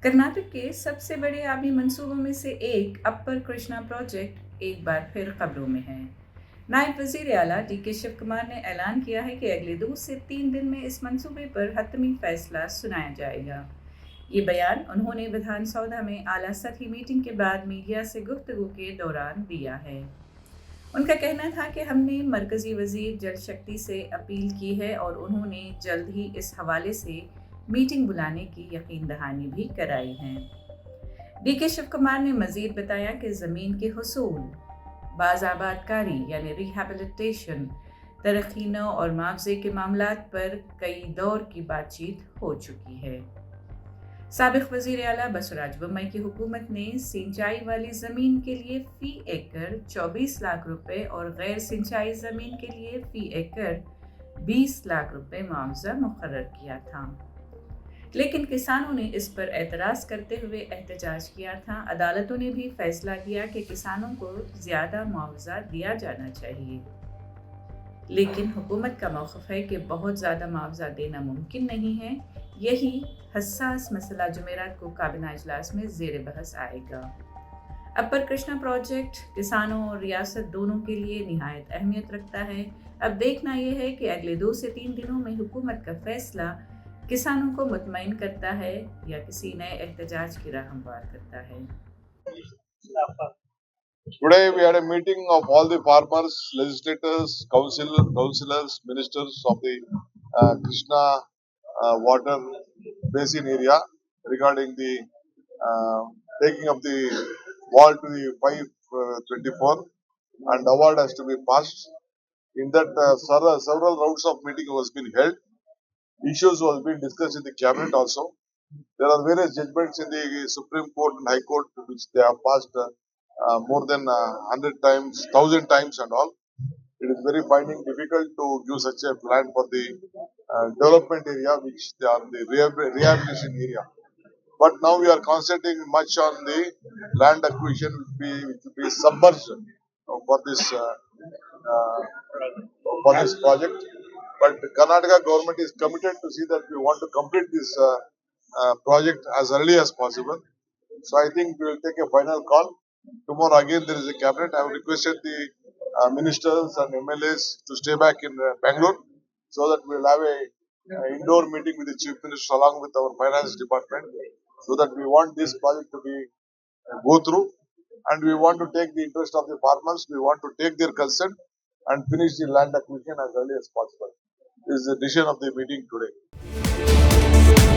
कर्नाटक के सबसे बड़े आबी मंसूबों में से एक अपर कृष्णा प्रोजेक्ट एक बार फिर खबरों में है। नायब वजीर आला डी.के. शिव कुमार ने ऐलान किया है कि अगले 2 से 3 दिन में इस मंसूबे पर हतमी फैसला सुनाया जाएगा। ये बयान उन्होंने विधान सौधा में आला सतही मीटिंग के बाद मीडिया से गुफ्तगू के दौरान दिया है। उनका कहना था कि हमने मरकजी वजीर जल शक्ति से अपील की है और उन्होंने जल्द ही इस हवाले से मीटिंग बुलाने की यकीन दहानी भी कराई है। डी.के. शिव कुमार ने मजीद बताया कि ज़मीन के हुसूल, बाज़ाबादकारी यानी रिहैबिलिटेशन, तरक्कीनों और मुआवजे के मामलात पर कई दौर की बातचीत हो चुकी है। साबिक वजीर आला बसवराज बोम्मई की हुकूमत ने सिंचाई वाली ज़मीन के लिए फ़ी एकड़ 24 लाख रुपए और गैर सिंचाई ज़मीन के लिए फ़ी एकड़ 20 लाख रुपए मुआवजा मुकर्रर किया था, लेकिन किसानों ने इस पर एतराज़ करते हुए एहतजाज किया था। अदालतों ने भी फैसला दिया कि किसानों को ज़्यादा मुआवजा दिया जाना चाहिए, लेकिन हुकूमत का मौक़िफ़ है कि बहुत ज़्यादा मुआवजा देना मुमकिन नहीं है। यही हसास मसला जुमेरात को काबीना इजलास में ज़ेर बहस आएगा। अपर कृष्णा प्रोजेक्ट किसानों और रियासत दोनों के लिए निहायत अहमियत रखता है। अब देखना यह है कि अगले 2 से 3 दिनों में हुकूमत का फैसला किसानों को मुतमईन करता है या किसी नए एहतजाज की राह हमवार करता है। Today we had a meeting of all the farmers, legislators, councillors, ministers of the Krishna water basin area regarding the taking of the wall to the 524 and award has to be passed. In that several rounds of meeting was been held. Issues was being discussed in the cabinet also. There are various judgments in the Supreme Court and High Court which they have passed more than 100 times, 1000 times and all. It is very finding difficult to give such a plan for the development area which they are the rehabilitation area. But now we are concentrating much on the land acquisition which will be submerged for this project. But Karnataka government is committed to see that we want to complete this project as early as possible. So I think we will take a final call. Tomorrow again there is a cabinet. I have requested the ministers and MLAs to stay back in Bangalore so that we will have a indoor meeting with the chief minister along with our finance department, so that we want this project to be go through, and we want to take the interest of the farmers. We want to take their consent and finish the land acquisition as early as possible. This is the decision of the meeting today.